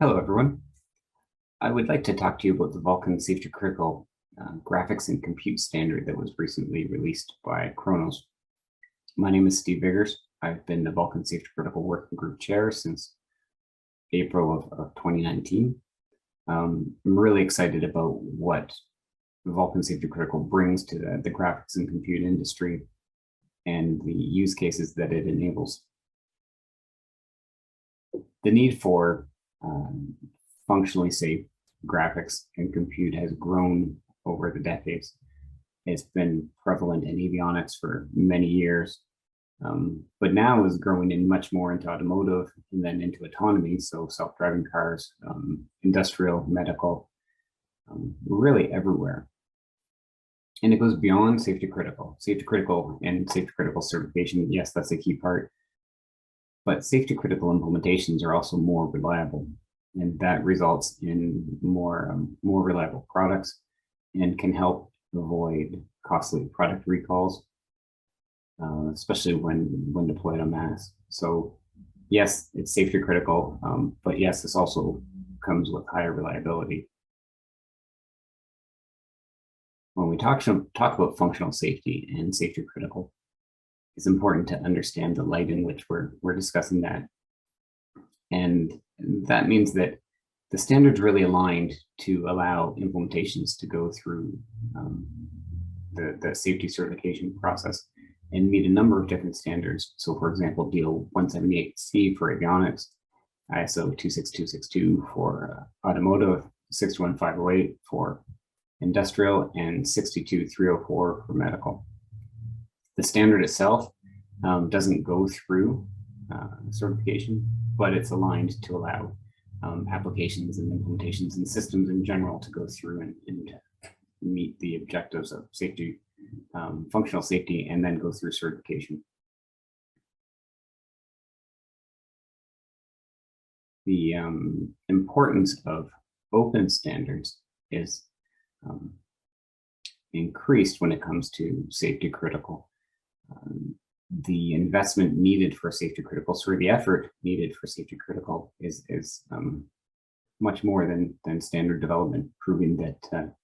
Hello, everyone. I would like to talk to you about the Vulkan Safety Critical graphics and compute standard that was recently released by Khronos. My name is Steve Biggers. I've been the Vulkan Safety Critical Working Group Chair since April of 2019. I'm really excited about what Vulkan Safety Critical brings to the graphics and compute industry and the use cases that it enables. The need for functionally safe graphics and compute has grown over the decades. It's been prevalent in avionics for many years, but now is growing in much more into automotive and then into autonomy, so self-driving cars, industrial, medical, really everywhere. And it goes beyond safety critical. Safety critical and safety critical certification, yes, that's a key part. But safety critical implementations are also more reliable, and that results in more reliable products and can help avoid costly product recalls, especially when deployed en masse. So yes, it's safety critical, but yes, this also comes with higher reliability. When we talk about functional safety and safety critical, it's important to understand the light in which we're discussing that. And that means that the standard's really aligned to allow implementations to go through the safety certification process and meet a number of different standards. So for example, DO 178C for avionics, ISO 26262 for automotive, 61508 for industrial, and 62304 for medical. The standard itself doesn't go through certification, but it's aligned to allow applications and implementations and systems in general to go through and meet the objectives of safety, functional safety, and then go through certification. The importance of open standards is increased when it comes to safety critical. The investment needed for safety critical, sorry, the effort needed for safety critical is much more than standard development. Proving that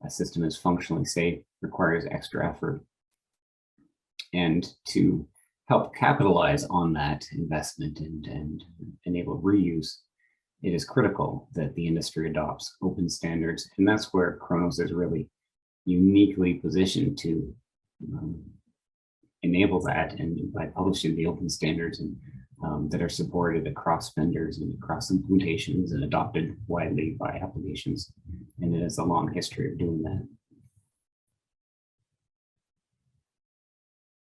a system is functionally safe requires extra effort. And to help capitalize on that investment and enable reuse, it is critical that the industry adopts open standards. And that's where Khronos is really uniquely positioned to enable that, and by publishing the open standards and that are supported across vendors and across implementations and adopted widely by applications. And it has a long history of doing that.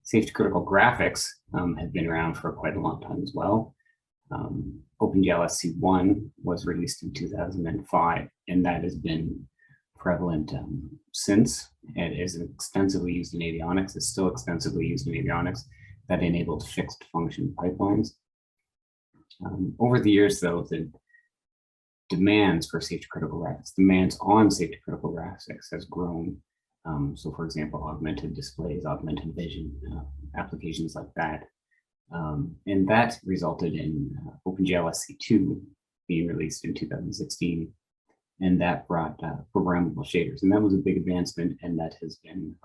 Safety critical graphics have been around for quite a long time as well. OpenGL SC1 was released in 2005, and that has been prevalent since. It is extensively used in avionics. It's still extensively used in avionics. That enabled fixed function pipelines. Over the years, though, the demands for safety critical graphics, demands on safety critical graphics has grown. So for example, augmented displays, augmented vision, applications like that. And that resulted in OpenGL SC2 being released in 2016. And that brought programmable shaders. And that was a big advancement, and that has been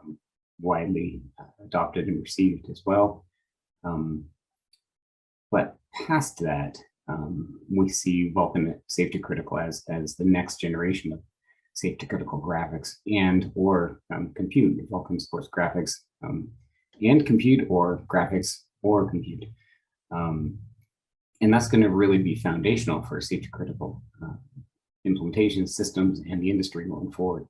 widely adopted and received as well. But past that, we see Vulkan Safety Critical as the next generation of safety critical graphics and or compute. Vulkan supports graphics and compute, or graphics or compute. And that's going to really be foundational for safety critical implementation systems and the industry going forward.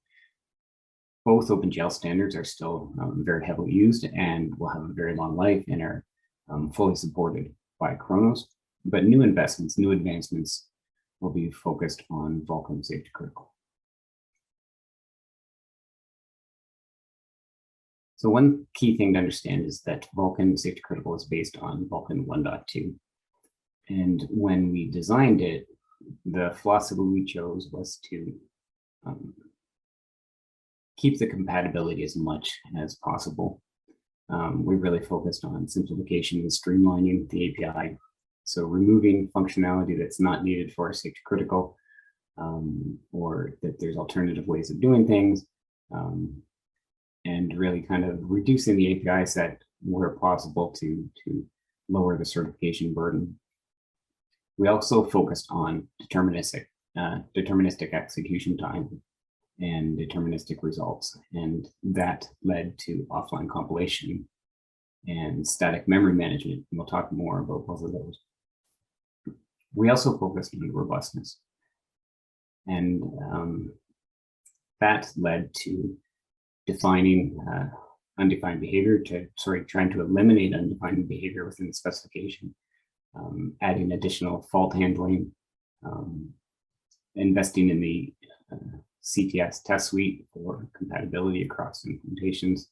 Both OpenGL standards are still very heavily used and will have a very long life and are fully supported by Khronos, but new investments, new advancements will be focused on Vulkan Safety Critical. So one key thing to understand is that Vulkan Safety Critical is based on Vulkan 1.2. And when we designed it, the philosophy we chose was to keep the compatibility as much as possible. We really focused on simplification and streamlining the API So removing functionality that's not needed for safety critical, or that there's alternative ways of doing things, and really kind of reducing the API set where possible to lower the certification burden. We also focused on deterministic execution time and deterministic results, and that led to offline compilation and static memory management. And we'll talk more about both of those. We also focused on robustness, and that led to defining undefined behavior, trying to eliminate undefined behavior within the specification, adding additional fault handling, investing in the CTS test suite for compatibility across implementations,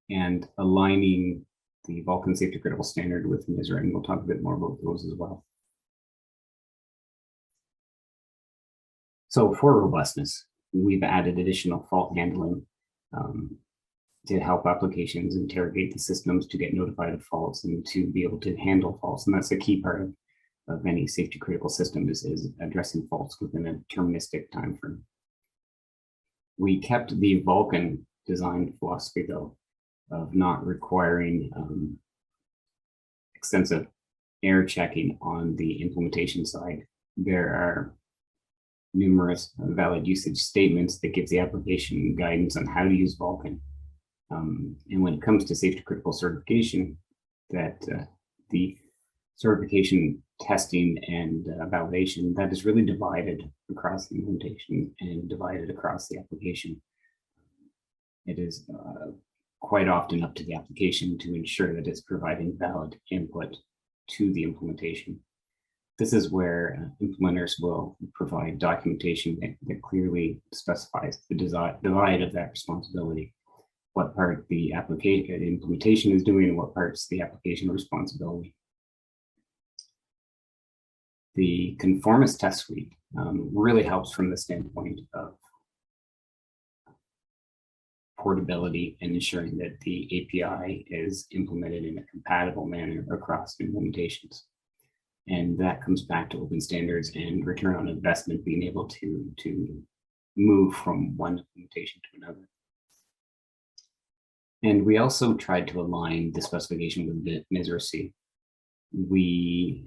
and aligning the Vulkan safety critical standard with MISRA, and we'll talk a bit more about those as well. So for robustness, we've added additional fault handling to help applications interrogate the systems to get notified of faults and to be able to handle faults. And that's a key part of any safety critical system is addressing faults within a deterministic time frame. We kept the Vulkan design philosophy, though, of not requiring extensive error checking on the implementation side. There are numerous valid usage statements that give the application guidance on how to use Vulkan. And when it comes to safety critical certification, that the certification testing and validation, that is really divided across the implementation and divided across the application. It is quite often up to the application to ensure that it's providing valid input to the implementation. This is where implementers will provide documentation that clearly specifies the divide of that responsibility, what part the implementation is doing and what part's the application responsibility. The conformance test suite really helps from the standpoint of portability and ensuring that the API is implemented in a compatible manner across implementations. And that comes back to open standards and return on investment, being able to move from one implementation to another. And we also tried to align the specification with MISRA-C. We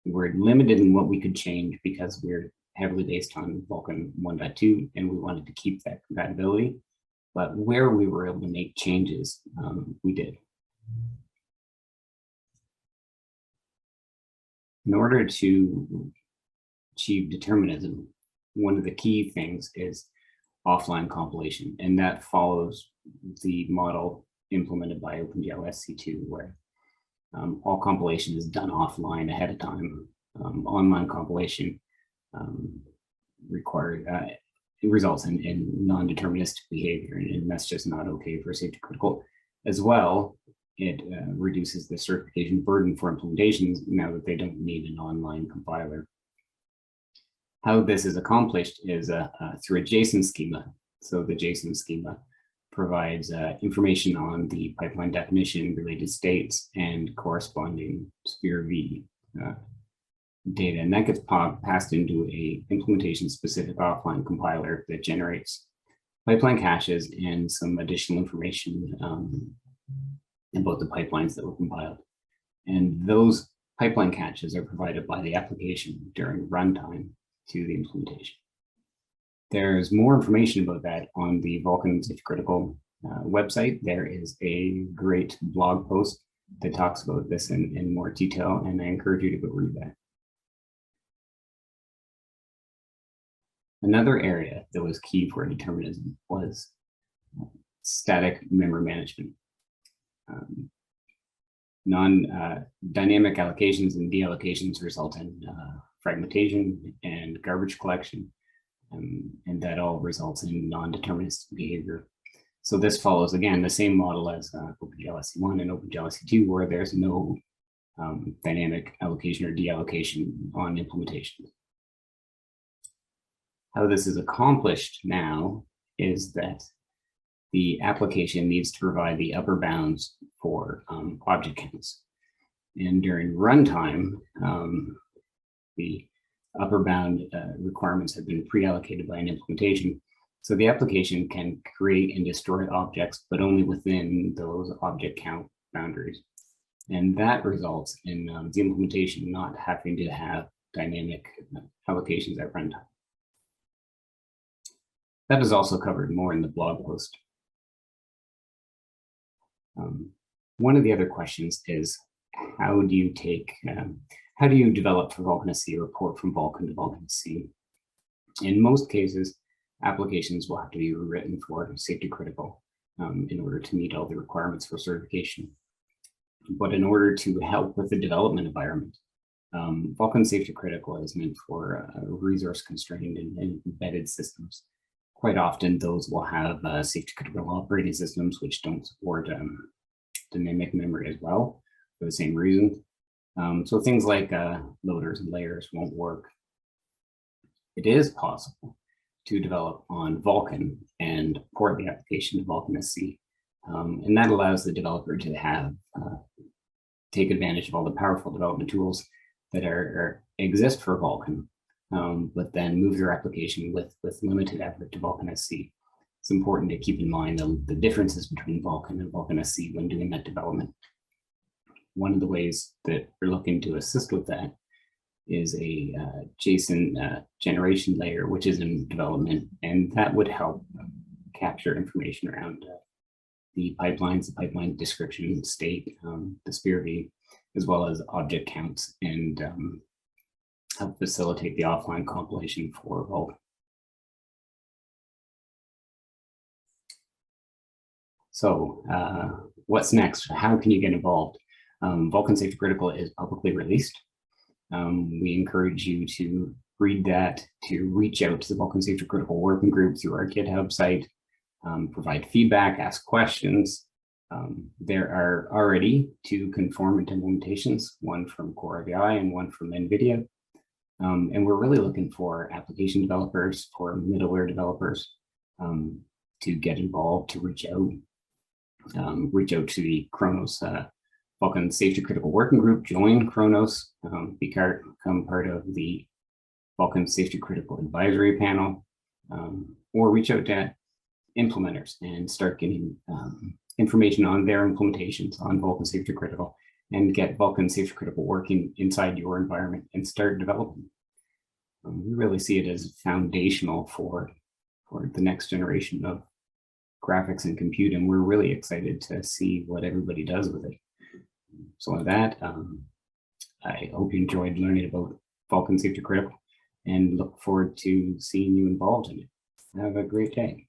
were limited in what we could change because we're heavily based on Vulkan 1.2, and we wanted to keep that compatibility. But where we were able to make changes, we did. In order to achieve determinism, one of the key things is offline compilation, and that follows the model implemented by OpenGL SC2, where all compilation is done offline ahead of time. Online compilation it results in non-deterministic behavior, and that's just not okay for safety critical. As well, it reduces the certification burden for implementations now that they don't need an online compiler. How this is accomplished is through a JSON schema. So the JSON schema provides information on the pipeline definition, related states, and corresponding SPIR-V data. And that gets passed into a implementation-specific offline compiler that generates pipeline caches and some additional information about the pipelines that were compiled. And those pipeline caches are provided by the application during runtime to the implementation. There's more information about that on the Vulkan Safety Critical website. There is a great blog post that talks about this in more detail, and I encourage you to go read that. Another area that was key for determinism was static memory management. Non-dynamic allocations and deallocations result in fragmentation and garbage collection, and that all results in non-deterministic behavior. So this follows, again, the same model as OpenGL SC1 and OpenGL SC2, where there's no dynamic allocation or deallocation on implementation. How this is accomplished now is that the application needs to provide the upper bounds for object counts. And during runtime, the upper bound requirements have been pre-allocated by an implementation. So the application can create and destroy objects, but only within those object count boundaries. And that results in the implementation not having to have dynamic allocations at runtime. That is also covered more in the blog post. One of the other questions is, how do you develop for Vulkan SC or port from Vulkan to Vulkan SC? In most cases, applications will have to be written for safety critical in order to meet all the requirements for certification. But in order to help with the development environment, Vulkan safety critical is meant for resource constrained and embedded systems. Quite often, those will have safety critical operating systems which don't support dynamic memory as well for the same reason. So things like loaders and layers won't work. It is possible to develop on Vulkan and port the application to Vulkan SC. And that allows the developer to have take advantage of all the powerful development tools that exist for Vulkan, but then move their application with limited effort to Vulkan SC. It's important to keep in mind the differences between Vulkan and Vulkan SC when doing that development. One of the ways that we're looking to assist with that is a JSON generation layer, which is in development, and that would help capture information around the pipelines, the pipeline description, state, the SPIR-V, as well as object counts, and help facilitate the offline compilation for Vulkan. So what's next? How can you get involved? Vulkan Safety Critical is publicly released. We encourage you to read that, to reach out to the Vulkan Safety Critical Working Group through our GitHub site, provide feedback, ask questions. There are already 2 conformant implementations, one from Core AVI and one from NVIDIA. And we're really looking for application developers, for middleware developers to get involved, to reach out to the Khronos Vulkan Safety Critical Working Group, join Khronos, become part of the Vulkan Safety Critical Advisory Panel, or reach out to implementers and start getting information on their implementations on Vulkan Safety Critical, and get Vulkan Safety Critical working inside your environment and start developing. We really see it as foundational for the next generation of graphics and compute, and we're really excited to see what everybody does with it. So with that, I hope you enjoyed learning about Vulkan Safety Critical and look forward to seeing you involved in it. Have a great day.